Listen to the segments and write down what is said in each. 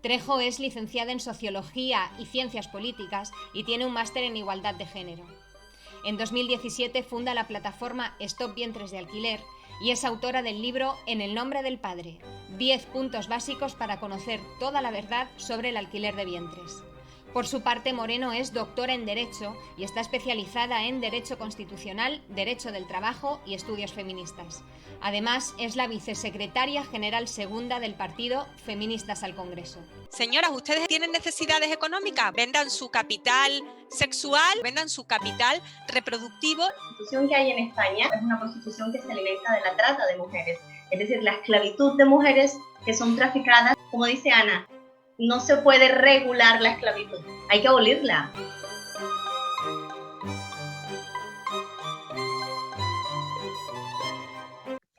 Trejo es licenciada en Sociología y Ciencias Políticas y tiene un máster en Igualdad de Género. En 2017 funda la plataforma Stop Vientres de Alquiler y es autora del libro En el nombre del padre, 10 puntos básicos para conocer toda la verdad sobre el alquiler de vientres. Por su parte, Moreno es doctora en Derecho y está especializada en Derecho Constitucional, Derecho del Trabajo y Estudios Feministas. Además, es la vicesecretaria general segunda del partido Feministas al Congreso. Señoras, ¿ustedes tienen necesidades económicas? Vendan su capital sexual, vendan su capital reproductivo. La prostitución que hay en España es una prostitución que se alimenta de la trata de mujeres, es decir, la esclavitud de mujeres que son traficadas. Como dice Ana, no se puede regular la esclavitud, hay que abolirla.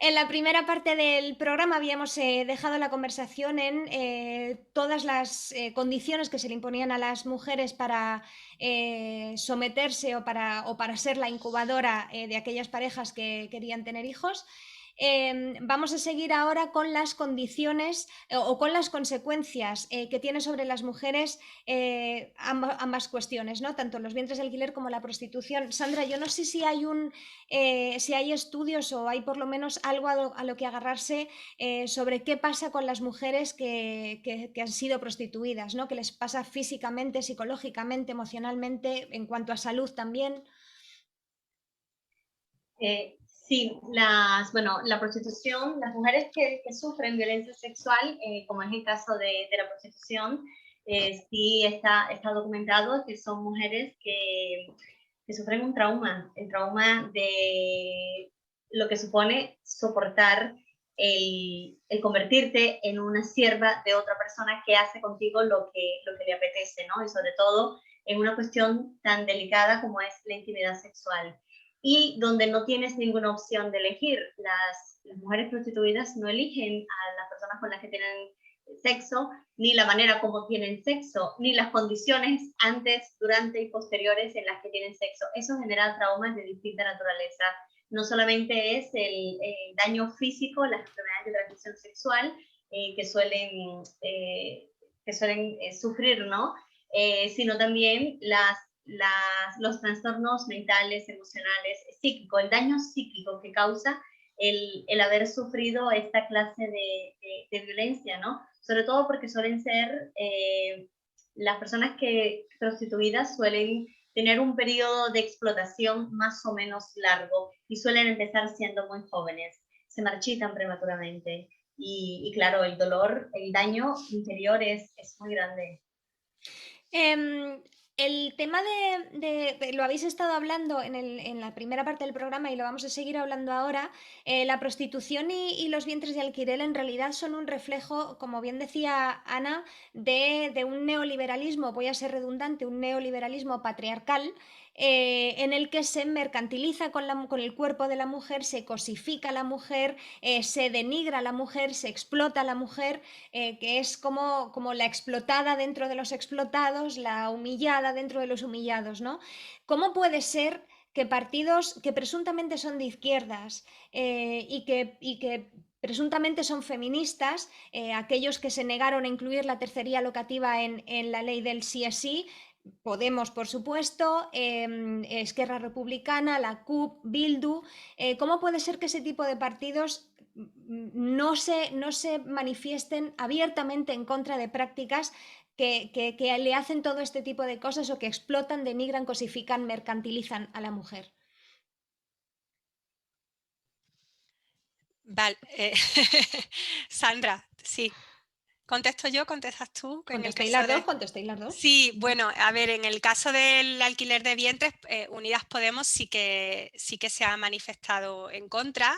En la primera parte del programa habíamos dejado la conversación en todas las condiciones que se le imponían a las mujeres para someterse o para ser la incubadora de aquellas parejas que querían tener hijos. Vamos a seguir ahora con las condiciones o con las consecuencias que tiene sobre las mujeres ambas cuestiones, ¿no? Tanto los vientres de alquiler como la prostitución. Sandra, yo no sé si hay si hay estudios o hay por lo menos algo a lo que agarrarse sobre qué pasa con las mujeres que han sido prostituidas, ¿no? Qué les pasa físicamente, psicológicamente, emocionalmente, en cuanto a salud también. Sí, la prostitución, las mujeres que sufren violencia sexual, como es el caso de la prostitución, sí está documentado que son mujeres que sufren un trauma, el trauma de lo que supone soportar el convertirte en una sierva de otra persona que hace contigo lo que le apetece, ¿no? Y sobre todo en una cuestión tan delicada como es la intimidad sexual. Y donde no tienes ninguna opción de elegir. Las mujeres prostituidas no eligen a las personas con las que tienen sexo, ni la manera como tienen sexo, ni las condiciones antes, durante y posteriores en las que tienen sexo. Eso genera traumas de distinta naturaleza. No solamente es el daño físico, las enfermedades de transmisión sexual que suelen sufrir, ¿no? Sino también los trastornos mentales, emocionales, psíquicos, el daño psíquico que causa el haber sufrido esta clase de violencia, ¿no? Sobre todo porque suelen ser las personas que prostituidas suelen tener un periodo de explotación más o menos largo y suelen empezar siendo muy jóvenes, se marchitan prematuramente y claro, el dolor, el daño interior es muy grande. El tema lo habéis estado hablando en la primera parte del programa y lo vamos a seguir hablando ahora. La prostitución y los vientres de alquiler en realidad son un reflejo, como bien decía Ana, de un neoliberalismo, voy a ser redundante, un neoliberalismo patriarcal en el que se mercantiliza con el cuerpo de la mujer, se cosifica a la mujer, se denigra a la mujer, se explota a la mujer, que es como la explotada dentro de los explotados, la humillada dentro de los humillados, ¿no? ¿Cómo puede ser que partidos que presuntamente son de izquierdas y que presuntamente son feministas, aquellos que se negaron a incluir la tercería locativa en la ley del sí es sí, Podemos, por supuesto, Esquerra Republicana, la CUP, Bildu, ¿cómo puede ser que ese tipo de partidos no se manifiesten abiertamente en contra de prácticas que le hacen todo este tipo de cosas o que explotan, denigran, cosifican, mercantilizan a la mujer? Vale, Sandra, sí. ¿Contesto yo? ¿Contestas tú? En el Contestéis caso las dos, de... contestéis las dos. Sí, bueno, a ver, en el caso del alquiler de vientres, Unidas Podemos sí que se ha manifestado en contra,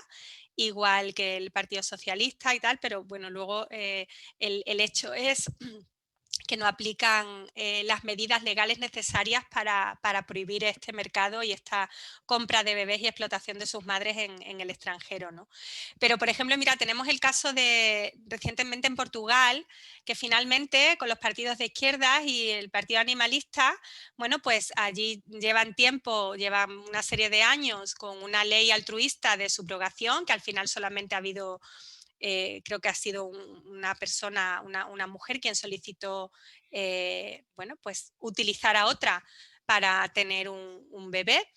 igual que el Partido Socialista y tal, pero bueno, luego el hecho es que no aplican las medidas legales necesarias para prohibir este mercado y esta compra de bebés y explotación de sus madres en el extranjero, ¿no? Pero, por ejemplo, mira, tenemos el caso de recientemente en Portugal, que finalmente con los partidos de izquierdas y el partido animalista, bueno, pues allí llevan una serie de años con una ley altruista de subrogación, que al final solamente ha habido creo que ha sido una persona, una mujer quien solicitó bueno, pues utilizar a otra para tener un bebé.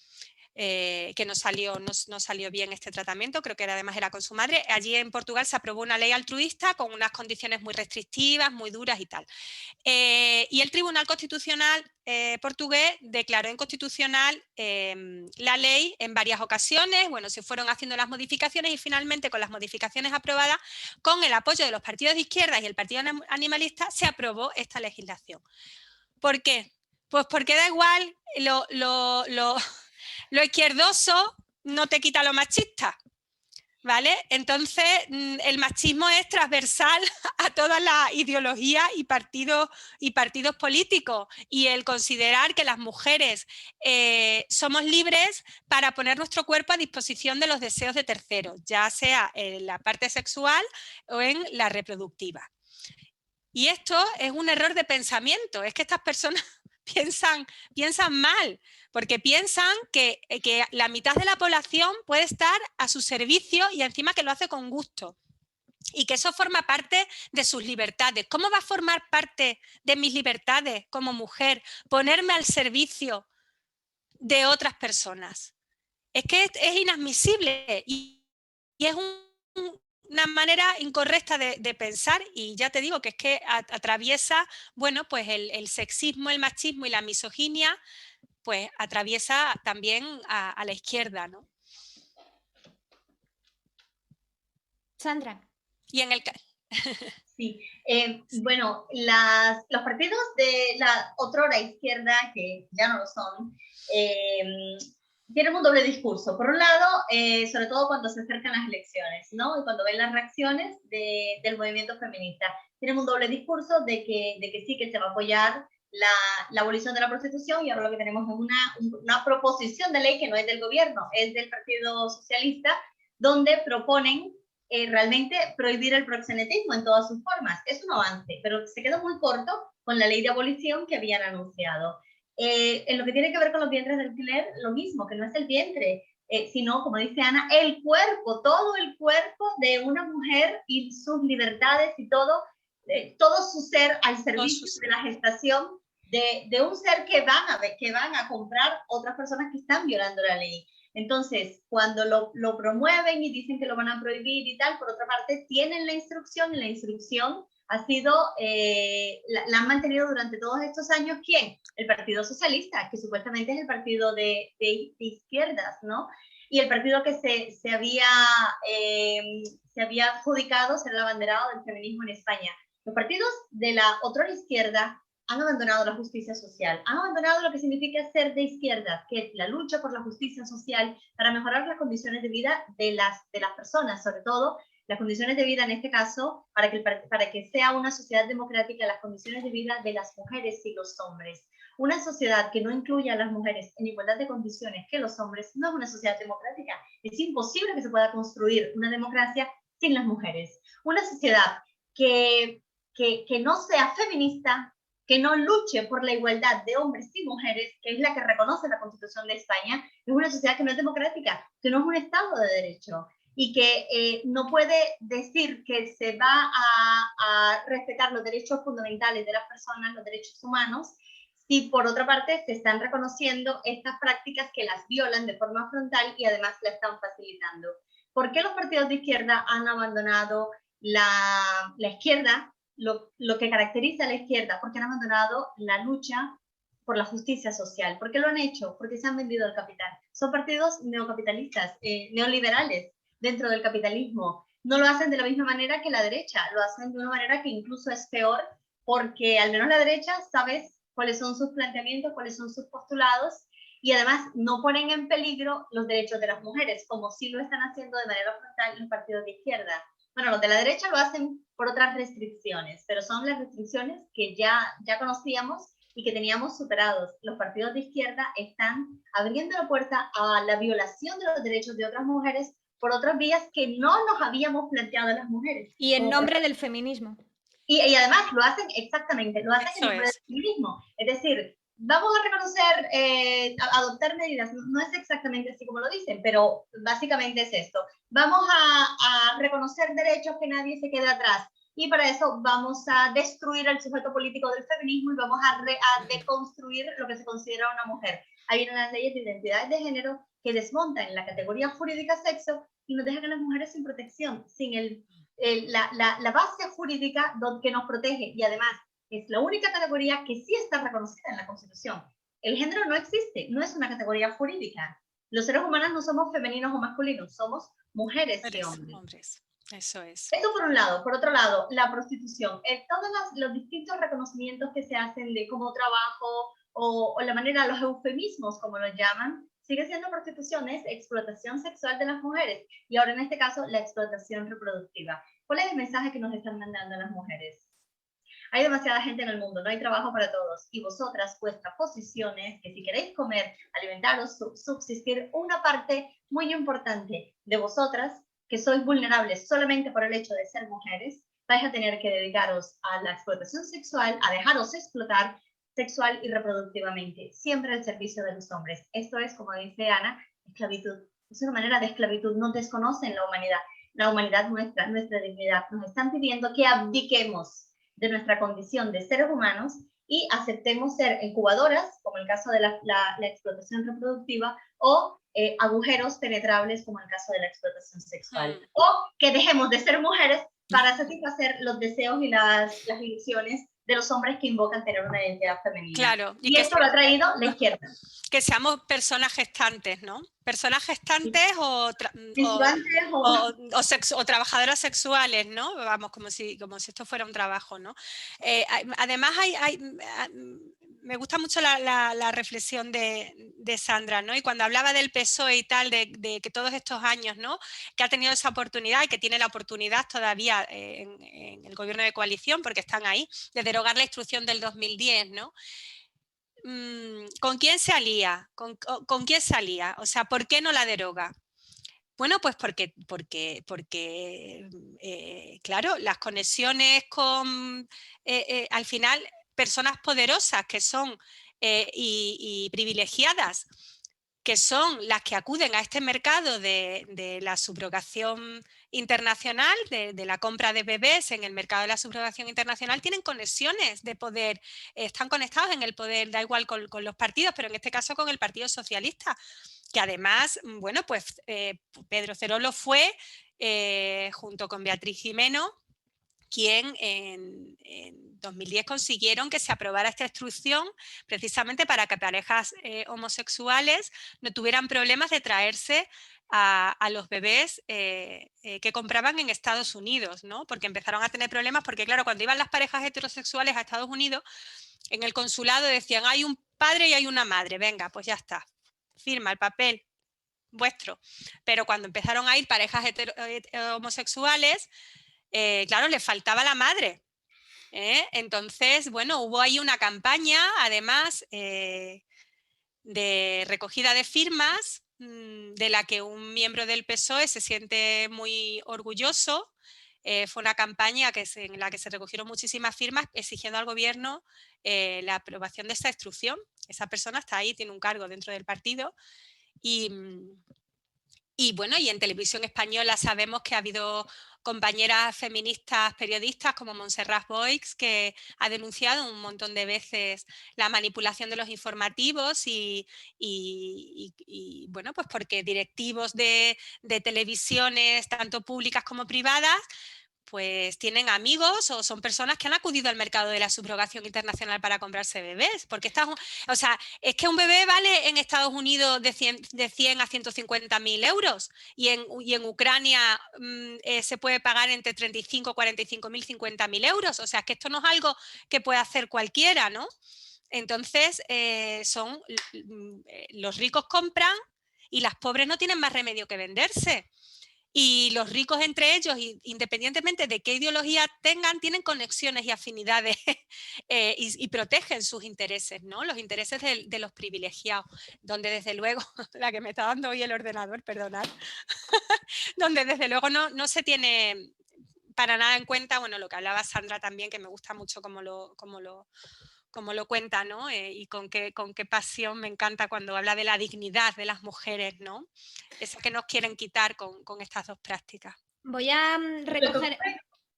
Que no salió bien este tratamiento, creo que además era con su madre. Allí en Portugal se aprobó una ley altruista con unas condiciones muy restrictivas, muy duras y tal. Y el Tribunal Constitucional portugués declaró inconstitucional la ley en varias ocasiones. Bueno, se fueron haciendo las modificaciones y finalmente con las modificaciones aprobadas, con el apoyo de los partidos de izquierda y el Partido Animalista, se aprobó esta legislación. ¿Por qué? Pues porque da igual lo izquierdoso no te quita lo machista, ¿vale? Entonces, el machismo es transversal a todas las ideologías y partidos políticos, y el considerar que las mujeres somos libres para poner nuestro cuerpo a disposición de los deseos de terceros, ya sea en la parte sexual o en la reproductiva. Y esto es un error de pensamiento, es que estas personas piensan mal, porque piensan que la mitad de la población puede estar a su servicio y encima que lo hace con gusto, y que eso forma parte de sus libertades. ¿Cómo va a formar parte de mis libertades como mujer ponerme al servicio de otras personas? Es que es inadmisible y es una manera incorrecta de pensar, y ya te digo que es que atraviesa, bueno, pues el sexismo, el machismo y la misoginia, pues atraviesa también a la izquierda, ¿no? Sandra. Y en el... Sí, bueno, los partidos de la otrora izquierda, que ya no lo son, tienen un doble discurso. Por un lado, sobre todo cuando se acercan las elecciones, ¿no? Y cuando ven las reacciones del movimiento feminista, tienen un doble discurso de que sí, que se va a apoyar la abolición de la prostitución, y ahora lo que tenemos es una proposición de ley que no es del gobierno, es del Partido Socialista, donde proponen realmente prohibir el proxenetismo en todas sus formas. Es un avance, pero se quedó muy corto con la ley de abolición que habían anunciado. En lo que tiene que ver con los vientres de alquiler, lo mismo, que no es el vientre, sino, como dice Ana, el cuerpo, todo el cuerpo de una mujer y sus libertades y todo su ser al servicio de la gestación de un ser que van a comprar otras personas que están violando la ley. Entonces, cuando lo promueven y dicen que lo van a prohibir y tal, por otra parte, tienen la instrucción, y la instrucción ha sido, la han mantenido durante todos estos años, ¿quién? El Partido Socialista, que supuestamente es el partido de izquierdas, ¿no? Y el partido que se había adjudicado ser el abanderado del feminismo en España. Los partidos de la otra izquierda han abandonado la justicia social, han abandonado lo que significa ser de izquierda, que es la lucha por la justicia social para mejorar las condiciones de vida de las personas, sobre todo las condiciones de vida en este caso, para que sea una sociedad democrática, las condiciones de vida de las mujeres y los hombres. Una sociedad que no incluya a las mujeres en igualdad de condiciones que los hombres no es una sociedad democrática. Es imposible que se pueda construir una democracia sin las mujeres. Una sociedad que no sea feminista, que no luche por la igualdad de hombres y mujeres, que es la que reconoce la Constitución de España, es una sociedad que no es democrática, que no es un Estado de Derecho, y que no puede decir que se va a respetar los derechos fundamentales de las personas, los derechos humanos, si por otra parte se están reconociendo estas prácticas que las violan de forma frontal y además la están facilitando. ¿Por qué los partidos de izquierda han abandonado la izquierda? Lo que caracteriza a la izquierda, porque han abandonado la lucha por la justicia social. ¿Por qué lo han hecho? Porque se han vendido al capital. Son partidos neocapitalistas, neoliberales dentro del capitalismo. No lo hacen de la misma manera que la derecha, lo hacen de una manera que incluso es peor, porque al menos la derecha sabes cuáles son sus planteamientos, cuáles son sus postulados, y además no ponen en peligro los derechos de las mujeres, como sí lo están haciendo de manera frontal los partidos de izquierda. Bueno, los de la derecha lo hacen por otras restricciones, pero son las restricciones que ya conocíamos y que teníamos superados. Los partidos de izquierda están abriendo la puerta a la violación de los derechos de otras mujeres por otras vías que no nos habíamos planteado las mujeres. Y en nombre del feminismo. Y además lo hacen exactamente, lo hacen en nombre del feminismo. Es decir, vamos a reconocer, adoptar medidas, no es exactamente así como lo dicen, pero básicamente es esto. Vamos a reconocer derechos, que nadie se quede atrás. Y para eso vamos a destruir el sujeto político del feminismo y vamos a deconstruir lo que se considera una mujer. Hay unas leyes de identidad de género que desmontan la categoría jurídica sexo y nos dejan a las mujeres sin protección, sin la base jurídica que nos protege. Y además, es la única categoría que sí está reconocida en la Constitución. El género no existe, no es una categoría jurídica. Los seres humanos no somos femeninos o masculinos, somos mujeres y hombres. Eso es. Esto por un lado. Por otro lado, la prostitución. Todos los distintos reconocimientos que se hacen de como trabajo o la manera, los eufemismos, como los llaman, sigue siendo prostitución, es explotación sexual de las mujeres. Y ahora en este caso, la explotación reproductiva. ¿Cuál es el mensaje que nos están mandando a las mujeres? Hay demasiada gente en el mundo, no hay trabajo para todos. Y vosotras, vuestra posición es que si queréis comer, alimentaros, subsistir, una parte muy importante de vosotras, que sois vulnerables solamente por el hecho de ser mujeres, vais a tener que dedicaros a la explotación sexual, a dejaros explotar sexual y reproductivamente, siempre al servicio de los hombres. Esto es, como dice Ana, esclavitud. Es una manera de esclavitud, no desconocen la humanidad nuestra dignidad. Nos están pidiendo que abdiquemos de nuestra condición de seres humanos y aceptemos ser incubadoras, como el caso de la explotación reproductiva, o agujeros penetrables, como el caso de la explotación sexual. O que dejemos de ser mujeres para satisfacer los deseos y las ilusiones de los hombres que invocan tener una identidad femenina. Claro. Y esto lo ha traído la izquierda. Que seamos personas gestantes, ¿no? Personas gestantes o trabajadoras sexuales, ¿no? Vamos, como si esto fuera un trabajo, ¿no? Además, me gusta mucho la reflexión de Sandra, ¿no? Y cuando hablaba del PSOE y tal, de que todos estos años, ¿no? Que ha tenido esa oportunidad y que tiene la oportunidad todavía en el gobierno de coalición, porque están ahí, de derogar la instrucción del 2010, ¿no? ¿Con quién se alía? ¿Con quién se alía? O sea, ¿por qué no la deroga? Bueno, pues porque claro, las conexiones con, al final, personas poderosas que son y privilegiadas, que son las que acuden a este mercado de la subrogación internacional, de la compra de bebés en el mercado de la subrogación internacional, tienen conexiones de poder, están conectados en el poder, da igual con los partidos, pero en este caso con el Partido Socialista, que además, bueno, pues Pedro Cerolo fue, junto con Beatriz Gimeno, quien en 2010 consiguieron que se aprobara esta instrucción precisamente para que parejas homosexuales no tuvieran problemas de traerse a los bebés que compraban en Estados Unidos, ¿no? Porque empezaron a tener problemas, porque claro, cuando iban las parejas heterosexuales a Estados Unidos, en el consulado decían, hay un padre y hay una madre, venga, pues ya está, firma el papel vuestro. Pero cuando empezaron a ir parejas homosexuales, claro, les faltaba la madre. Entonces, bueno, hubo ahí una campaña, además, de recogida de firmas, de la que un miembro del PSOE se siente muy orgulloso. Fue una campaña en la que se recogieron muchísimas firmas exigiendo al gobierno la aprobación de esta instrucción. Esa persona está ahí, tiene un cargo dentro del partido y bueno, y en televisión española sabemos que ha habido compañeras feministas periodistas como Montserrat Boix, que ha denunciado un montón de veces la manipulación de los informativos y bueno, pues porque directivos de televisiones, tanto públicas como privadas, pues tienen amigos o son personas que han acudido al mercado de la subrogación internacional para comprarse bebés. Porque o sea, es que un bebé vale en Estados Unidos de 100 a 150.000 euros y en Ucrania se puede pagar entre 35, 45.000, 50.000 euros. O sea, es que esto no es algo que puede hacer cualquiera, ¿no? Entonces, los ricos compran y las pobres no tienen más remedio que venderse. Y los ricos entre ellos, independientemente de qué ideología tengan, tienen conexiones y afinidades y protegen sus intereses, ¿no? Los intereses de los privilegiados, donde desde luego, la que me está dando hoy el ordenador, perdonad, donde desde luego no se tiene para nada en cuenta, bueno, lo que hablaba Sandra también, que me gusta mucho cómo lo como lo cuenta, ¿no? Y con qué pasión me encanta cuando habla de la dignidad de las mujeres, ¿no? Esa que nos quieren quitar con estas dos prácticas. Voy a recoger...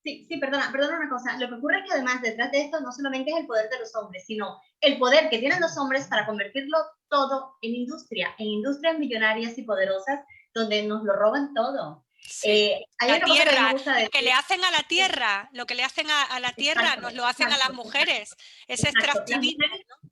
Sí, perdona una cosa. Lo que ocurre es que además detrás de esto no solamente es el poder de los hombres, sino el poder que tienen los hombres para convertirlo todo en industrias millonarias y poderosas donde nos lo roban todo. Sí. Hay La una cosa que tierra, me gusta decir. lo que le hacen a la tierra, lo que le hacen a la tierra, Exacto, nos lo hacen a las mujeres. Ese extractivismo, ¿no?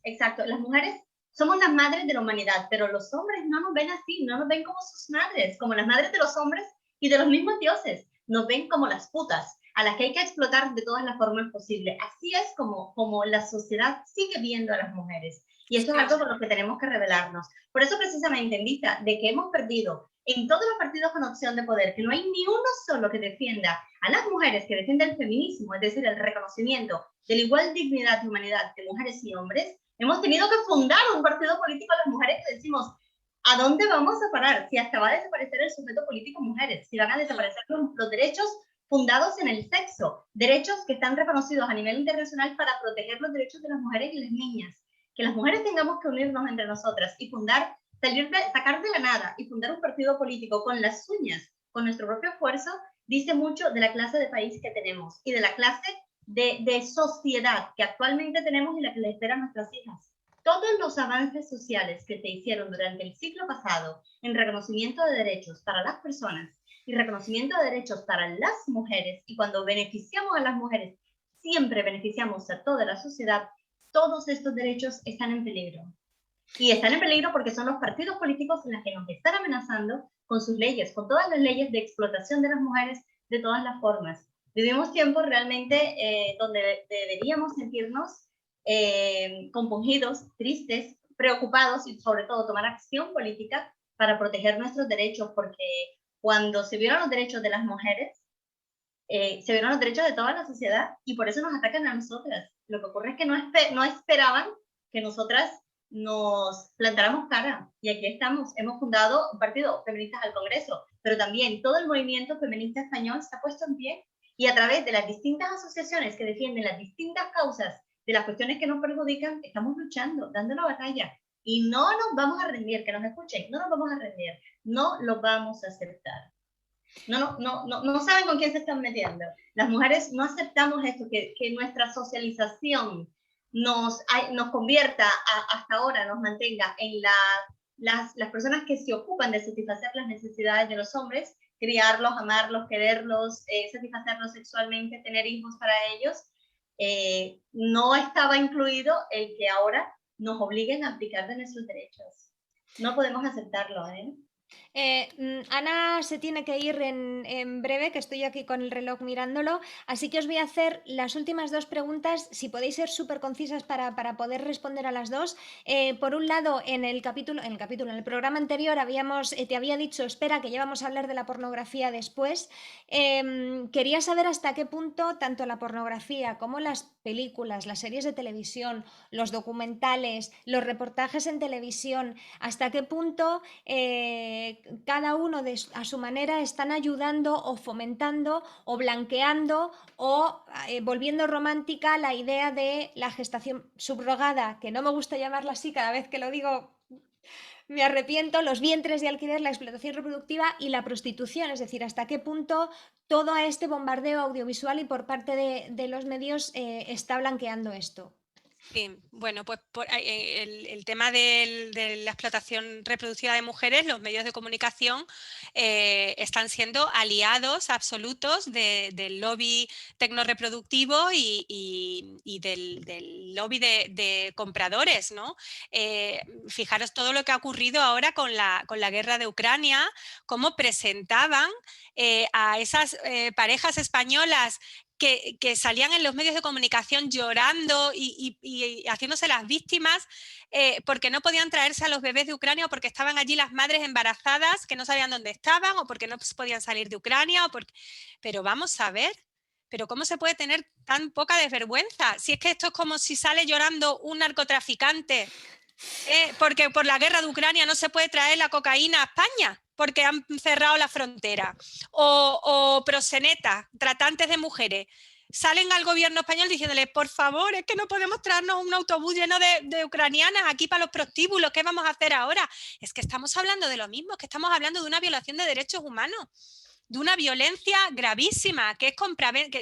Exacto, las mujeres somos las madres de la humanidad, pero los hombres no nos ven así, no nos ven como sus madres, como las madres de los hombres y de los mismos dioses, nos ven como las putas, a las que hay que explotar de todas las formas posibles. Así es como la sociedad sigue viendo a las mujeres. Y eso es algo con lo que tenemos que rebelarnos. Por eso precisamente, en vista de que hemos perdido en todos los partidos con opción de poder, que no hay ni uno solo que defienda a las mujeres, que defienda el feminismo, es decir, el reconocimiento de la igual dignidad y humanidad de mujeres y hombres, hemos tenido que fundar un partido político a las mujeres que decimos, ¿a dónde vamos a parar? Si hasta va a desaparecer el sujeto político mujeres, si van a desaparecer los derechos fundados en el sexo, derechos que están reconocidos a nivel internacional para proteger los derechos de las mujeres y las niñas. Que las mujeres tengamos que unirnos entre nosotras y fundar, sacar de la nada y fundar un partido político con las uñas, con nuestro propio esfuerzo, dice mucho de la clase de país que tenemos y de la clase de sociedad que actualmente tenemos y la que le esperan nuestras hijas. Todos los avances sociales que se hicieron durante el siglo pasado en reconocimiento de derechos para las personas y reconocimiento de derechos para las mujeres, y cuando beneficiamos a las mujeres, siempre beneficiamos a toda la sociedad, todos estos derechos están en peligro. Y están en peligro porque son los partidos políticos en los que nos están amenazando con sus leyes, con todas las leyes de explotación de las mujeres de todas las formas. Vivimos tiempos realmente donde deberíamos sentirnos compungidos, tristes, preocupados y sobre todo tomar acción política para proteger nuestros derechos, porque cuando se violan los derechos de las mujeres, se violan los derechos de toda la sociedad y por eso nos atacan a nosotras. Lo que ocurre es que no esperaban que nosotras nos plantáramos cara y aquí estamos. Hemos fundado un partido feministas al Congreso, pero también todo el movimiento feminista español se ha puesto en pie y a través de las distintas asociaciones que defienden las distintas causas de las cuestiones que nos perjudican, estamos luchando, dando la batalla y no nos vamos a rendir, que nos escuchen, no nos vamos a rendir, no lo vamos a aceptar. No saben con quién se están metiendo. Las mujeres no aceptamos esto, que nuestra socialización nos convierta, hasta ahora nos mantenga en las personas que se ocupan de satisfacer las necesidades de los hombres, criarlos, amarlos, quererlos, satisfacerlos sexualmente, tener hijos para ellos. No estaba incluido el que ahora nos obliguen a abdicar de nuestros derechos. No podemos aceptarlo, ¿eh? Ana se tiene que ir en breve, que estoy aquí con el reloj mirándolo, así que os voy a hacer las últimas dos preguntas, si podéis ser súper concisas para poder responder a las dos. Por un lado, en el programa anterior te había dicho, espera, que ya vamos a hablar de la pornografía después. Quería saber hasta qué punto tanto la pornografía como las películas, las series de televisión, los documentales, los reportajes en televisión, hasta qué punto cada uno a su manera están ayudando o fomentando o blanqueando o volviendo romántica la idea de la gestación subrogada, que no me gusta llamarla así, cada vez que lo digo me arrepiento, los vientres de alquiler, la explotación reproductiva y la prostitución, es decir, hasta qué punto todo este bombardeo audiovisual y por parte de los medios está blanqueando esto. Sí, bueno, pues el tema de la explotación reproductiva de mujeres, los medios de comunicación están siendo aliados absolutos del lobby tecnorreproductivo y del lobby de compradores, ¿no? Fijaros todo lo que ha ocurrido ahora con la guerra de Ucrania, cómo presentaban a esas parejas españolas que salían en los medios de comunicación llorando y haciéndose las víctimas porque no podían traerse a los bebés de Ucrania o porque estaban allí las madres embarazadas que no sabían dónde estaban o porque no podían salir de Ucrania. Pero vamos a ver, pero ¿cómo se puede tener tan poca desvergüenza? Si es que esto es como si sale llorando un narcotraficante porque por la guerra de Ucrania no se puede traer la cocaína a España porque han cerrado la frontera, o proxenetas, tratantes de mujeres. salen al gobierno español diciéndole, por favor, es que no podemos traernos un autobús lleno de ucranianas aquí para los prostíbulos, ¿qué vamos a hacer ahora? Es que estamos hablando de lo mismo, es que estamos hablando de una violación de derechos humanos, de una violencia gravísima, que es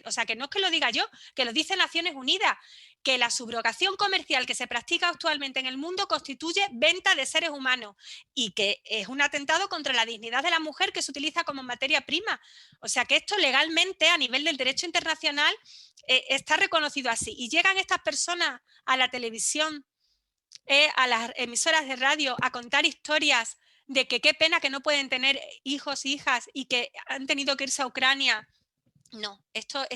o sea, que no es que lo diga yo, que lo dice Naciones Unidas, que la subrogación comercial que se practica actualmente en el mundo constituye venta de seres humanos y que es un atentado contra la dignidad de la mujer que se utiliza como materia prima. O sea que esto legalmente, a nivel del derecho internacional, está reconocido así. Y llegan estas personas a la televisión, a las emisoras de radio, a contar historias de que qué pena que no pueden tener hijos e hijas y que han tenido que irse a Ucrania. No, esto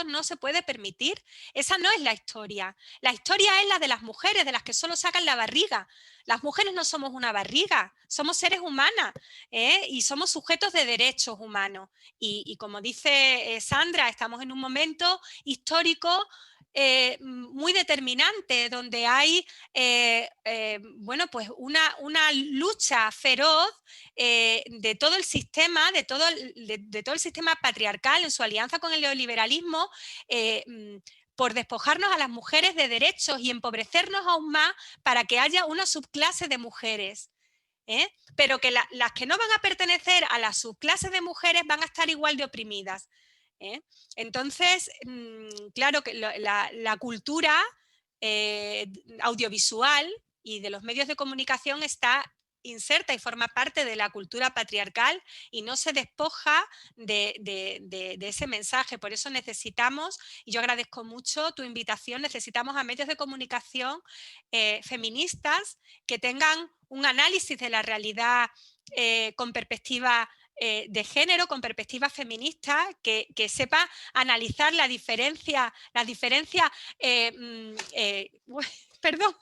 no se puede permitir. Esa no es la historia. La historia es la de las mujeres, de las que solo sacan la barriga. Las mujeres no somos una barriga, somos seres humanas, y somos sujetos de derechos humanos. Y como dice Sandra, estamos en un momento histórico muy determinante, donde hay bueno, pues una lucha feroz de todo el sistema, de todo el sistema patriarcal en su alianza con el neoliberalismo, por despojarnos a las mujeres de derechos y empobrecernos aún más para que haya una subclase de mujeres. Pero que las que no van a pertenecer a la subclase de mujeres van a estar igual de oprimidas. Entonces, claro que la cultura audiovisual y de los medios de comunicación está inserta y forma parte de la cultura patriarcal y no se despoja de ese mensaje. Por eso necesitamos, y yo agradezco mucho tu invitación, necesitamos a medios de comunicación feministas que tengan un análisis de la realidad con perspectiva de género, con perspectiva feminista, que sepa analizar la diferencia perdón.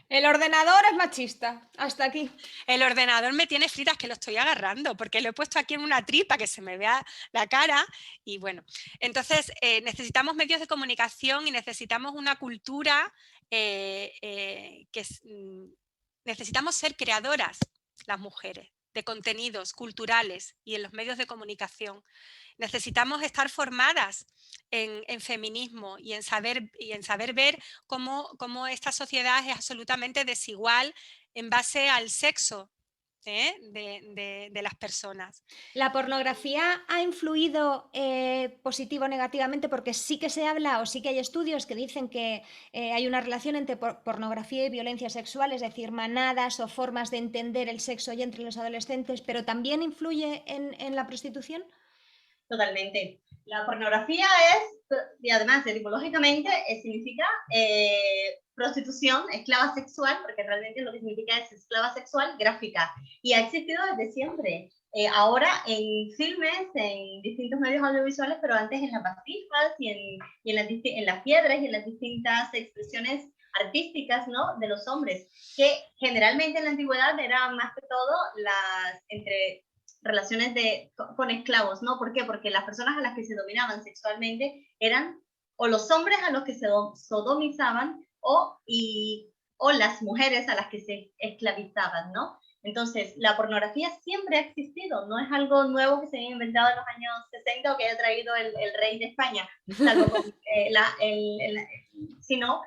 El ordenador es machista, hasta aquí. El ordenador me tiene fritas, que lo estoy agarrando, porque lo he puesto aquí en una tripa que se me vea la cara. Y bueno, entonces necesitamos medios de comunicación y necesitamos una cultura necesitamos ser creadoras, las mujeres, de contenidos culturales y en los medios de comunicación. Necesitamos estar formadas en feminismo y en saber ver cómo esta sociedad es absolutamente desigual en base al sexo de las personas. ¿La pornografía ha influido positivo o negativamente? Porque sí que se habla o sí que hay estudios que dicen que hay una relación entre pornografía y violencia sexual, es decir, manadas o formas de entender el sexo ya entre los adolescentes, pero también influye en la prostitución. Totalmente. La pornografía es, y además etimológicamente, significa prostitución, esclava sexual, porque realmente lo que significa es esclava sexual gráfica. Y ha existido desde siempre. Ahora en filmes, en distintos medios audiovisuales, pero antes en las vasijas y en las piedras y en las distintas expresiones artísticas, ¿no?, de los hombres, que generalmente en la antigüedad era más que todo entre relaciones con esclavos, ¿no? ¿Por qué? Porque las personas a las que se dominaban sexualmente eran o los hombres a los que se sodomizaban o las mujeres a las que se esclavizaban, ¿no? Entonces, la pornografía siempre ha existido, no es algo nuevo que se haya inventado en los años 60 o que haya traído el rey de España, salvo sino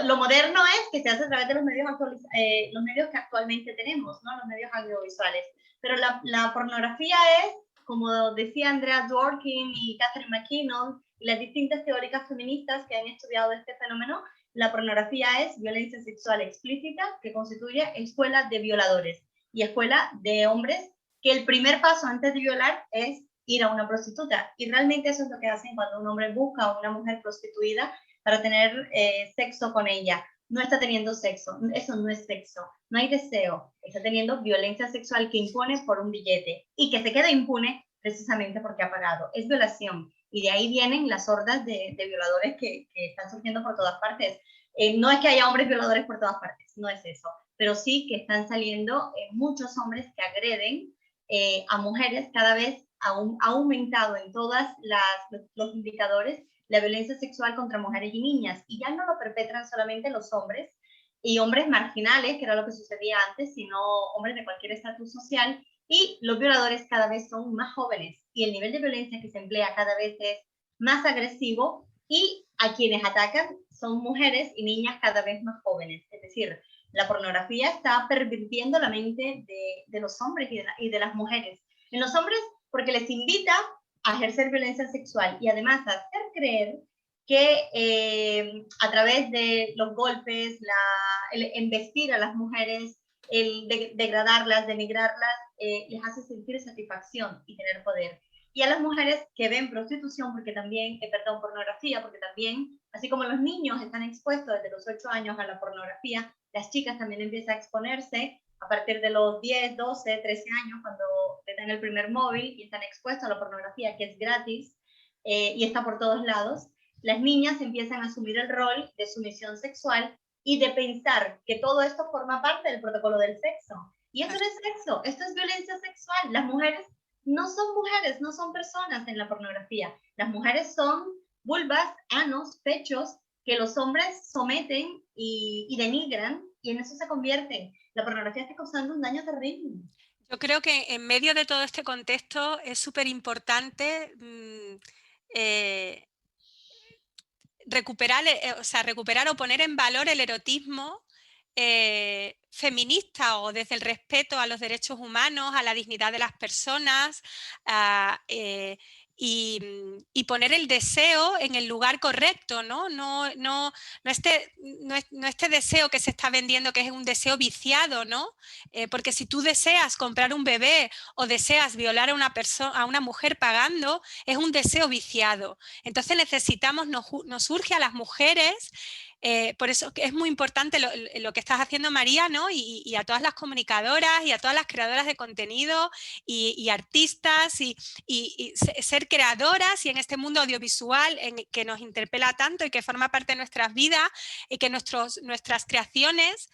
lo moderno es que se hace a través de los medios que actualmente tenemos, ¿no?, los medios audiovisuales. Pero la pornografía es, como decía Andrea Dworkin y Catherine McKinnon, y las distintas teóricas feministas que han estudiado este fenómeno, la pornografía es violencia sexual explícita que constituye escuela de violadores y escuela de hombres que el primer paso antes de violar es ir a una prostituta. Y realmente eso es lo que hacen cuando un hombre busca a una mujer prostituida para tener sexo con ella. No está teniendo sexo, eso no es sexo, no hay deseo, está teniendo violencia sexual que impone por un billete y que se queda impune precisamente porque ha pagado. Es violación y de ahí vienen las hordas de violadores que están surgiendo por todas partes. No es que haya hombres violadores por todas partes, no es eso, pero sí que están saliendo muchos hombres que agreden a mujeres. Cada vez ha aumentado en todos los indicadores la violencia sexual contra mujeres y niñas, y ya no lo perpetran solamente los hombres y hombres marginales, que era lo que sucedía antes, sino hombres de cualquier estatus social, y los violadores cada vez son más jóvenes, y el nivel de violencia que se emplea cada vez es más agresivo, y a quienes atacan son mujeres y niñas cada vez más jóvenes. Es decir, la pornografía está pervirtiendo la mente de los hombres y de las mujeres. En los hombres, porque les invita a ejercer violencia sexual y además a hacer creer que a través de los golpes, el embestir a las mujeres, el degradarlas, denigrarlas, les hace sentir satisfacción y tener poder. Y a las mujeres que ven prostitución, porque también, perdón, pornografía, porque también, así como los niños están expuestos desde los 8 años a la pornografía, las chicas también empiezan a exponerse a partir de los 10, 12, 13 años, cuando le dan el primer móvil y están expuestos a la pornografía, que es gratis y está por todos lados. Las niñas empiezan a asumir el rol de sumisión sexual y de pensar que todo esto forma parte del protocolo del sexo. Y esto no es sexo, esto es violencia sexual. Las mujeres no son mujeres, no son personas en la pornografía. Las mujeres son vulvas, anos, pechos que los hombres someten y denigran, y en eso se convierten. La pornografía está causando un daño terrible. Yo creo que en medio de todo este contexto es súper importante recuperar o poner en valor el erotismo feminista, o desde el respeto a los derechos humanos, a la dignidad de las personas, y poner el deseo en el lugar correcto, no este deseo que se está vendiendo, que es un deseo viciado, ¿no? Porque si tú deseas comprar un bebé o deseas violar a una mujer pagando, es un deseo viciado. Entonces nos surge a las mujeres. Por eso es muy importante lo que estás haciendo, María, ¿no? Y a todas las comunicadoras y a todas las creadoras de contenido y artistas y ser creadoras, y en este mundo audiovisual que nos interpela tanto y que forma parte de nuestras vidas, y que nuestras creaciones,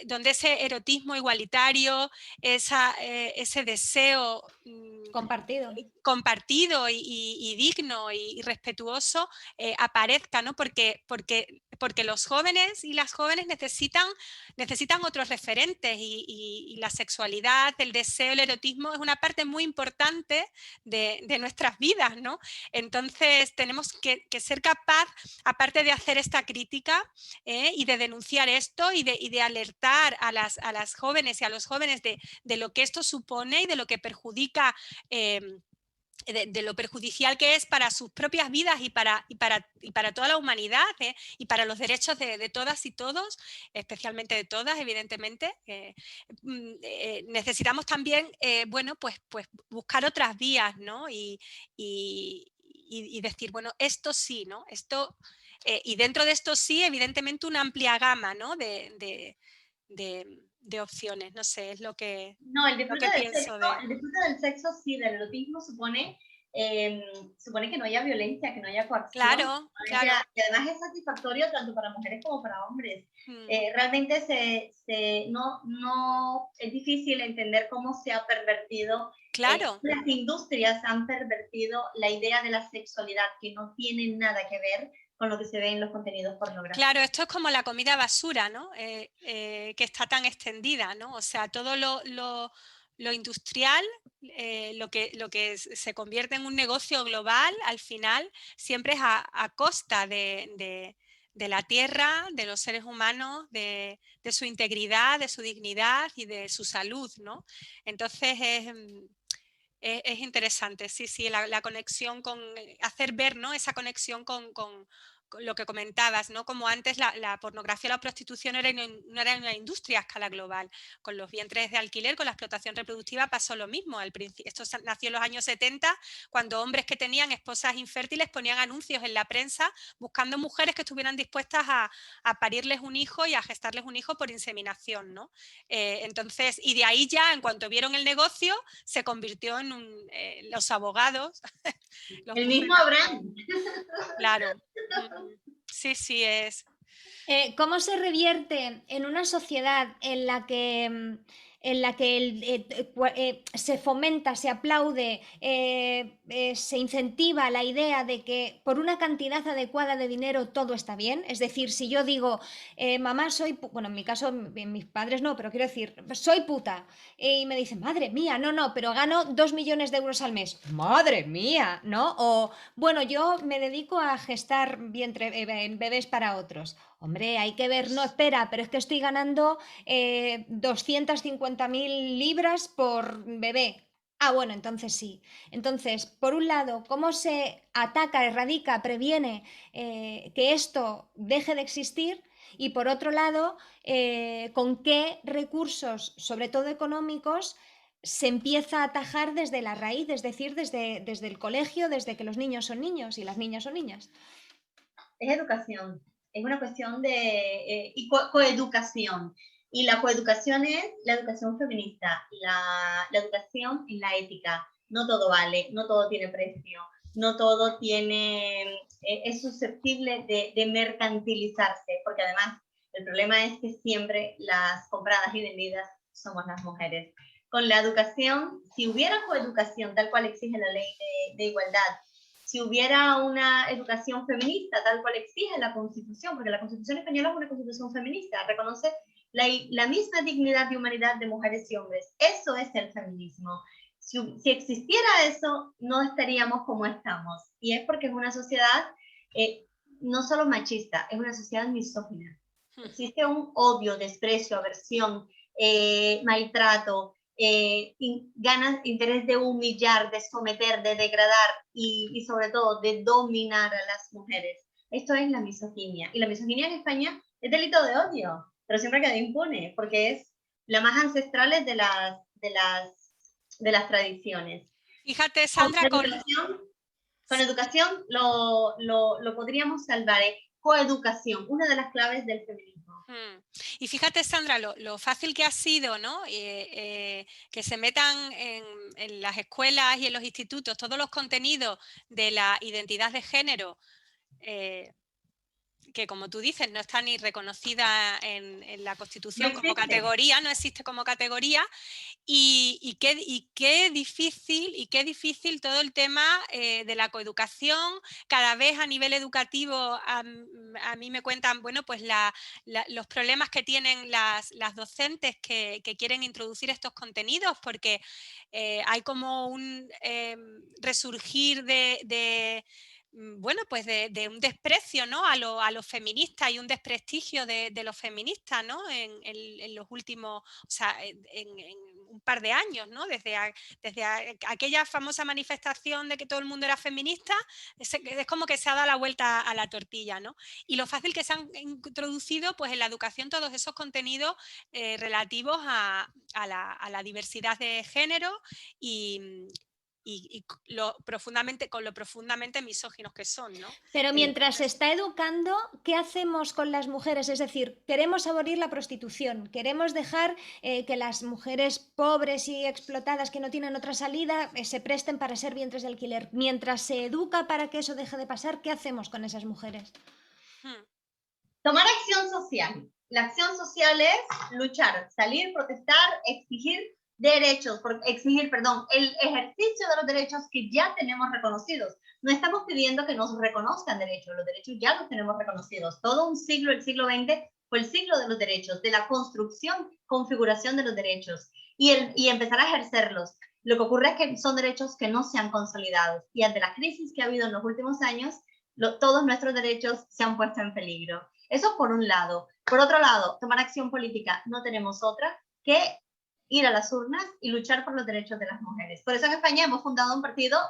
donde ese erotismo igualitario, ese deseo compartido y digno y respetuoso aparezca, ¿no? Porque los jóvenes y las jóvenes necesitan otros referentes, y la sexualidad, el deseo, el erotismo es una parte muy importante de nuestras vidas, ¿no? Entonces tenemos que ser capaz, aparte de hacer esta crítica y de denunciar esto y de alertar a las jóvenes y a los jóvenes de lo que esto supone y de lo que perjudica, de lo perjudicial que es para sus propias vidas y para toda la humanidad, y para los derechos de todas y todos, especialmente de todas, evidentemente. Necesitamos también, bueno, pues buscar otras vías, ¿no? Y decir, bueno, esto sí, ¿no? Y dentro de esto sí, evidentemente, una amplia gama, ¿no? de opciones. No sé, es lo que No, pienso el disfrute del sexo, sí, del erotismo supone que no haya violencia, que no haya coacción. Claro, claro. Y además es satisfactorio tanto para mujeres como para hombres. Realmente no es difícil entender cómo se ha pervertido. Claro. Las industrias han pervertido la idea de la sexualidad, que no tiene nada que ver con lo que se ve en los contenidos pornográficos. Claro, esto es como la comida basura, ¿no? Que está tan extendida, ¿no? O sea, todo lo industrial, lo que se convierte en un negocio global, al final siempre es a costa de la tierra, de los seres humanos, de su integridad, de su dignidad y de su salud, ¿no? Entonces es interesante, sí, la conexión hacer ver, ¿no? Esa conexión con lo que comentabas, ¿no? Como antes la pornografía o la prostitución no era una industria a escala global. Con los vientres de alquiler, con la explotación reproductiva pasó lo mismo. Esto nació en los años 70, cuando hombres que tenían esposas infértiles ponían anuncios en la prensa buscando mujeres que estuvieran dispuestas a parirles un hijo y a gestarles un hijo por inseminación, ¿no? Entonces, y de ahí ya, en cuanto vieron el negocio, se convirtió en los abogados. El mismo Abraham. Claro. Sí, es. ¿Cómo se revierte en una sociedad en la que en la que se fomenta, se aplaude, se incentiva la idea de que por una cantidad adecuada de dinero todo está bien. Es decir, si yo digo, mamá, bueno, en mi caso, mis padres no, pero quiero decir, soy puta, y me dicen, madre mía, no, pero gano 2 millones de euros al mes. Madre mía, ¿no? O, bueno, yo me dedico a gestar bebés para otros. Hombre, hay que ver, no, espera, pero es que estoy ganando 250.000 libras por bebé. Ah, bueno, entonces sí. Entonces, por un lado, ¿cómo se ataca, erradica, previene que esto deje de existir? Y por otro lado, ¿con qué recursos, sobre todo económicos, se empieza a atajar desde la raíz, es decir, desde el colegio, desde que los niños son niños y las niñas son niñas? Es educación, es una cuestión de coeducación. Y la coeducación es la educación feminista, la educación en la ética. No todo vale, no todo tiene precio, no todo tiene, es susceptible de mercantilizarse, porque además el problema es que siempre las compradas y vendidas somos las mujeres. Con la educación, si hubiera coeducación tal cual exige la ley de igualdad, si hubiera una educación feminista, tal cual exige la Constitución, porque la Constitución española es una Constitución feminista, reconoce la misma dignidad y humanidad de mujeres y hombres. Eso es el feminismo. Si existiera eso, no estaríamos como estamos. Y es porque es una sociedad no solo machista, es una sociedad misógina. Existe un odio, desprecio, aversión, maltrato, ganas, interés de humillar, de someter, de degradar y sobre todo de dominar a las mujeres. Esto es la misoginia. Y la misoginia en España es delito de odio, pero siempre queda impune, porque es la más ancestral de las tradiciones. Fíjate, Sandra, con educación lo podríamos salvar. Coeducación, una de las claves del feminismo. Y fíjate, Sandra, lo fácil que ha sido, ¿no? Que se metan en las escuelas y en los institutos todos los contenidos de la identidad de género, que como tú dices, no está ni reconocida en la Constitución como categoría, no existe como categoría, y qué difícil todo el tema de la coeducación. Cada vez a nivel educativo a mí me cuentan, bueno, pues los problemas que tienen las docentes que quieren introducir estos contenidos, porque hay como un resurgir bueno, pues de un desprecio, ¿no? a lo feminista y un desprestigio de los feministas, ¿no? En los últimos, o sea, en un par de años, ¿no? Desde aquella famosa manifestación de que todo el mundo era feminista, es como que se ha dado la vuelta a la tortilla, ¿no? Y lo fácil que se han introducido, pues en la educación, todos esos contenidos relativos a la diversidad de género y con lo profundamente misóginos que son, ¿no? Pero mientras se está educando, ¿qué hacemos con las mujeres? Es decir, queremos abolir la prostitución, queremos dejar que las mujeres pobres y explotadas que no tienen otra salida se presten para ser vientres de alquiler. Mientras se educa para que eso deje de pasar, ¿qué hacemos con esas mujeres? Tomar acción social. La acción social es luchar, salir, protestar, exigir derechos, el ejercicio de los derechos que ya tenemos reconocidos. No estamos pidiendo que nos reconozcan derechos, los derechos ya los tenemos reconocidos. Todo un siglo, el siglo XX, fue el siglo de los derechos, de la construcción, configuración de los derechos y empezar a ejercerlos. Lo que ocurre es que son derechos que no se han consolidado y ante la crisis que ha habido en los últimos años, todos nuestros derechos se han puesto en peligro. Eso por un lado. Por otro lado, tomar acción política, no tenemos otra que ir a las urnas y luchar por los derechos de las mujeres. Por eso en España hemos fundado un partido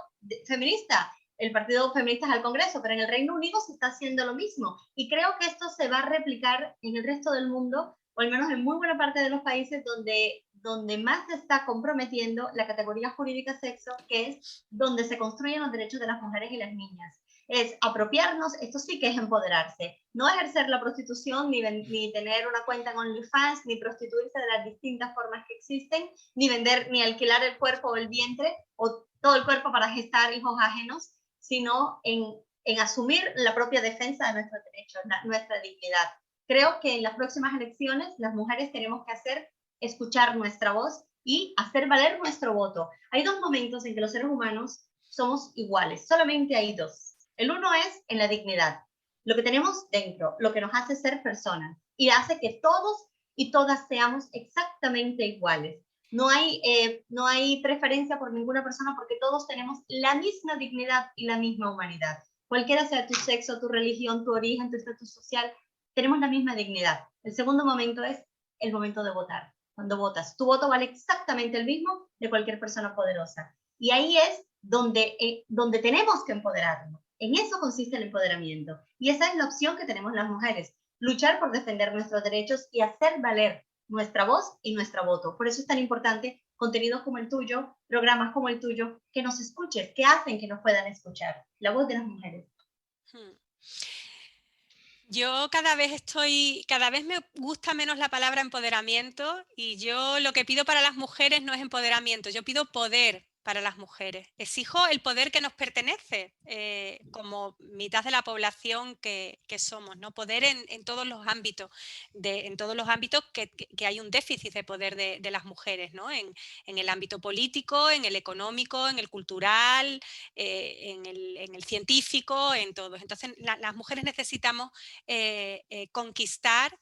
feminista. El Partido Feminista es al Congreso, pero en el Reino Unido se está haciendo lo mismo. Y creo que esto se va a replicar en el resto del mundo, o al menos en muy buena parte de los países donde más se está comprometiendo la categoría jurídica sexo, que es donde se construyen los derechos de las mujeres y las niñas. Es apropiarnos, esto sí que es empoderarse, no ejercer la prostitución, ni tener una cuenta en OnlyFans, ni prostituirse de las distintas formas que existen, ni vender, ni alquilar el cuerpo o el vientre, o todo el cuerpo para gestar hijos ajenos, sino en asumir la propia defensa de nuestros derechos, nuestra dignidad. Creo que en las próximas elecciones las mujeres tenemos que hacer escuchar nuestra voz y hacer valer nuestro voto. Hay dos momentos en que los seres humanos somos iguales, solamente hay dos. El uno es en la dignidad, lo que tenemos dentro, lo que nos hace ser personas y hace que todos y todas seamos exactamente iguales. No hay preferencia por ninguna persona porque todos tenemos la misma dignidad y la misma humanidad. Cualquiera sea tu sexo, tu religión, tu origen, tu estatus social, tenemos la misma dignidad. El segundo momento es el momento de votar. Cuando votas, tu voto vale exactamente el mismo de cualquier persona poderosa. Y ahí es donde tenemos que empoderarnos. En eso consiste el empoderamiento. Y esa es la opción que tenemos las mujeres. Luchar por defender nuestros derechos y hacer valer nuestra voz y nuestro voto. Por eso es tan importante contenidos como el tuyo, programas como el tuyo, que nos escuches, que hacen que nos puedan escuchar. La voz de las mujeres. Yo cada vez me gusta menos la palabra empoderamiento y yo lo que pido para las mujeres no es empoderamiento, yo pido poder para las mujeres. Exijo el poder que nos pertenece como mitad de la población que somos, ¿no? Poder en todos los ámbitos, en todos los ámbitos que hay un déficit de poder de las mujeres, ¿no? En el ámbito político, en el económico, en el cultural, en el científico, en todos. Entonces, las mujeres necesitamos conquistar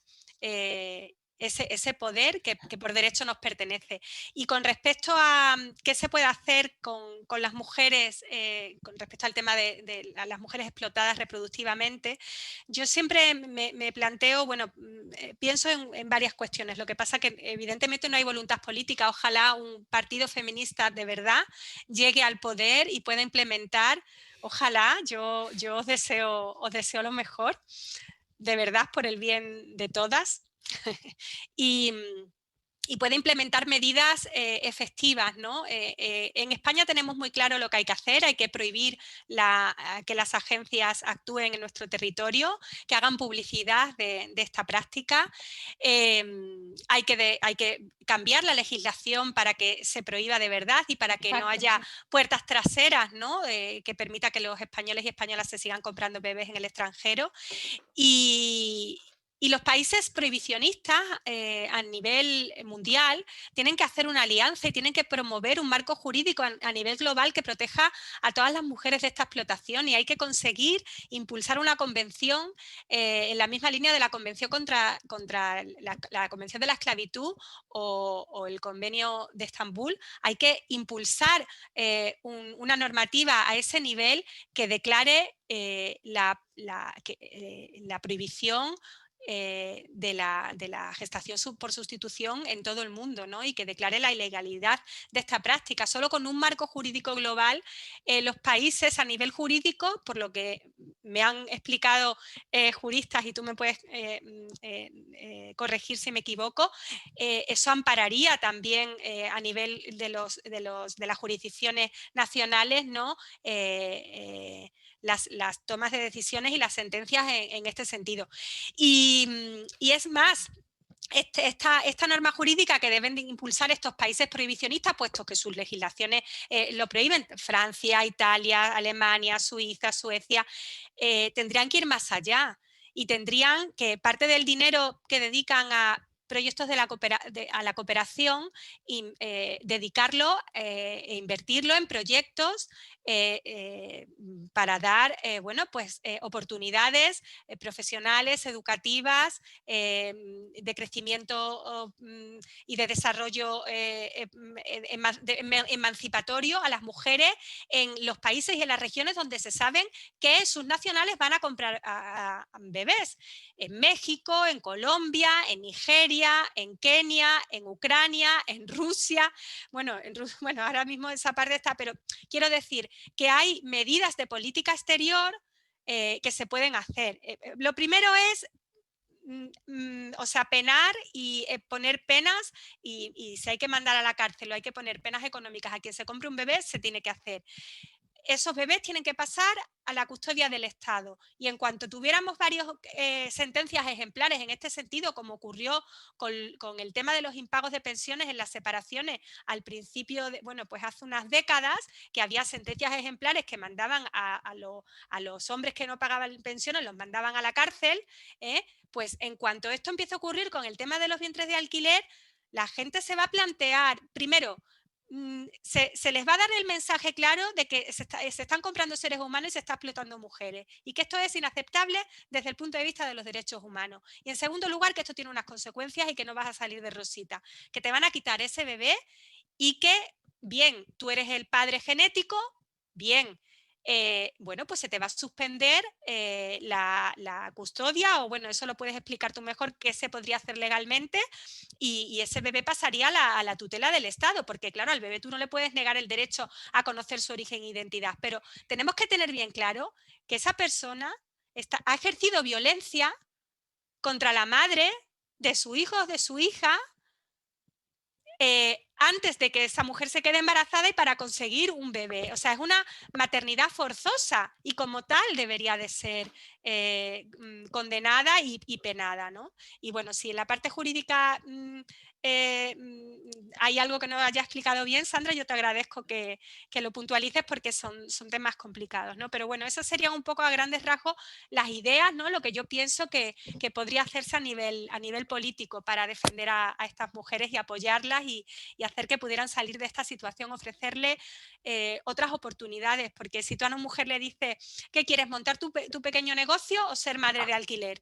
ese poder que por derecho nos pertenece. Y con respecto a qué se puede hacer con las mujeres, con respecto al tema de las mujeres explotadas reproductivamente, yo siempre me planteo, bueno, pienso en varias cuestiones. Lo que pasa que evidentemente no hay voluntad política. Ojalá un partido feminista de verdad llegue al poder y pueda implementar. Ojalá, yo os deseo lo mejor, de verdad, por el bien de todas. y, y puede implementar medidas efectivas, ¿no? En España tenemos muy claro lo que hay que hacer, hay que prohibir que las agencias actúen en nuestro territorio, que hagan publicidad de esta práctica. Hay que cambiar la legislación para que se prohíba de verdad y para que Exacto, no haya sí. puertas traseras, ¿no? Que permita que los españoles y españolas se sigan comprando bebés en el extranjero. Y los países prohibicionistas a nivel mundial tienen que hacer una alianza y tienen que promover un marco jurídico a nivel global que proteja a todas las mujeres de esta explotación, y hay que conseguir impulsar una convención en la misma línea de la Convención contra la Convención de la Esclavitud o el Convenio de Estambul. Hay que impulsar una normativa a ese nivel que declare la prohibición de la gestación por sustitución en todo el mundo, ¿no? Y que declare la ilegalidad de esta práctica. Solo con un marco jurídico global, los países a nivel jurídico, por lo que me han explicado juristas, y tú me puedes corregir si me equivoco, eso ampararía también a nivel de las jurisdicciones nacionales, ¿no? Las tomas de decisiones y las sentencias en este sentido. Y es más, esta norma jurídica que deben de impulsar estos países prohibicionistas, puesto que sus legislaciones lo prohíben, Francia, Italia, Alemania, Suiza, Suecia, tendrían que ir más allá y tendrían que parte del dinero que dedican a proyectos a la cooperación y dedicarlo e invertirlo en proyectos para dar bueno, pues, oportunidades profesionales, educativas, de crecimiento y de desarrollo emancipatorio a las mujeres en los países y en las regiones donde se saben que sus nacionales van a comprar a bebés. En México, en Colombia, en Nigeria, en Kenia, en Ucrania, en Rusia. Bueno, bueno, ahora mismo esa parte está, pero quiero decir que hay medidas de política exterior que se pueden hacer. Lo primero es o sea, penar y poner penas, y si hay que mandar a la cárcel o hay que poner penas económicas a quien se compre un bebé, se tiene que hacer. Esos bebés tienen que pasar a la custodia del Estado, y en cuanto tuviéramos varias sentencias ejemplares en este sentido, como ocurrió con el tema de los impagos de pensiones en las separaciones al principio, bueno, pues hace unas décadas, que había sentencias ejemplares que mandaban a los hombres que no pagaban pensiones, los mandaban a la cárcel, pues en cuanto esto empiece a ocurrir con el tema de los vientres de alquiler, La gente se va a plantear, primero, se les va a dar el mensaje claro de que se están comprando seres humanos y se está explotando mujeres y que esto es inaceptable desde el punto de vista de los derechos humanos. Y en segundo lugar, que esto tiene unas consecuencias y que no vas a salir de rosita, que te van a quitar ese bebé y que, bien, tú eres el padre genético, bien, bueno, pues se te va a suspender la custodia, o bueno, eso lo puedes explicar tú mejor, qué se podría hacer legalmente, y ese bebé pasaría a la tutela del Estado, porque claro, al bebé tú no le puedes negar el derecho a conocer su origen e identidad, pero tenemos que tener bien claro que esa persona ha ejercido violencia contra la madre de su hijo o de su hija, antes de que esa mujer se quede embarazada y para conseguir un bebé. O sea, es una maternidad forzosa y como tal debería de ser condenada y penada, ¿no? Y bueno, si en la parte jurídica hay algo que no haya explicado bien, Sandra, yo te agradezco que lo puntualices porque son temas complicados, ¿no? Pero bueno, eso serían un poco a grandes rasgos las ideas, ¿no? Lo que yo pienso que podría hacerse a nivel político para defender a estas mujeres y apoyarlas y hacer que pudieran salir de esta situación, ofrecerle otras oportunidades, porque si tú a una mujer le dices, ¿qué quieres, montar tu pequeño negocio o ser madre de alquiler?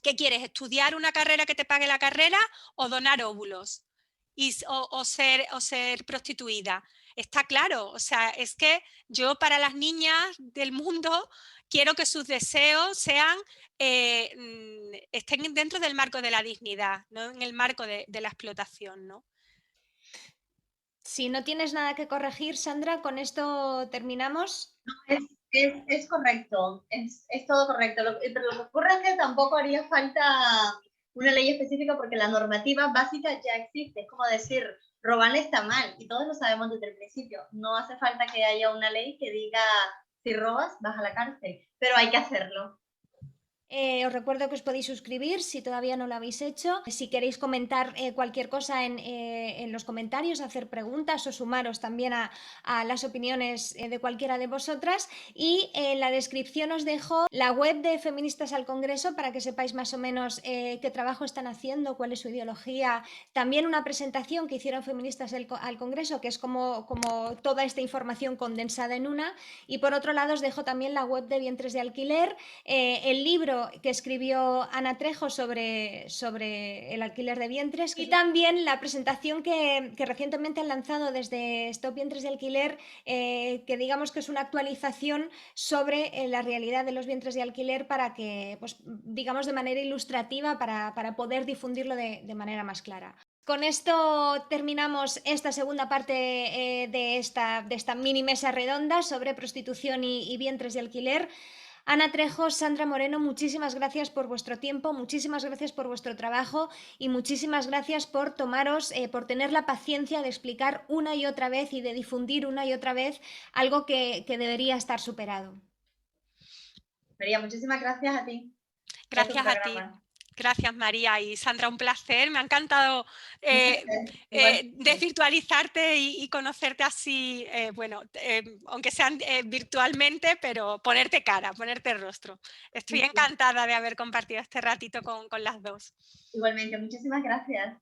¿Qué quieres, estudiar una carrera que te pague la carrera o donar óvulos? O ser prostituida. Está claro, o sea, es que yo para las niñas del mundo quiero que sus deseos estén dentro del marco de la dignidad, no en el marco de la explotación, ¿no? Si no tienes nada que corregir, Sandra, con esto terminamos. Es correcto, es todo correcto. Pero lo que ocurre es que tampoco haría falta una ley específica porque la normativa básica ya existe. Es como decir, robar está mal y todos lo sabemos desde el principio. No hace falta que haya una ley que diga, si robas, vas a la cárcel, pero hay que hacerlo. Os recuerdo que os podéis suscribir si todavía no lo habéis hecho. Si queréis comentar cualquier cosa en los comentarios, hacer preguntas o sumaros también a las opiniones de cualquiera de vosotras. Y en la descripción os dejo la web de Feministas al Congreso para que sepáis más o menos qué trabajo están haciendo, cuál es su ideología. También una presentación que hicieron Feministas al Congreso, que es como toda esta información condensada en una. Y por otro lado os dejo también la web de Vientres de Alquiler, el libro que escribió Ana Trejo sobre el alquiler de vientres y también la presentación que recientemente han lanzado desde Stop Vientres de Alquiler, que digamos que es una actualización sobre la realidad de los vientres de alquiler para que, pues, digamos de manera ilustrativa, para poder difundirlo de manera más clara. Con esto terminamos esta segunda parte de esta mini mesa redonda sobre prostitución y vientres de alquiler. Ana Trejo, Sandra Moreno, muchísimas gracias por vuestro tiempo, muchísimas gracias por vuestro trabajo y muchísimas gracias por por tener la paciencia de explicar una y otra vez y de difundir una y otra vez algo que debería estar superado. María, muchísimas gracias a ti. Gracias a ti. Gracias, María. Y Sandra, un placer. Me ha encantado desvirtualizarte y conocerte así, bueno, aunque sean virtualmente, pero ponerte cara, ponerte rostro. Estoy encantada de haber compartido este ratito con las dos. Igualmente, muchísimas gracias.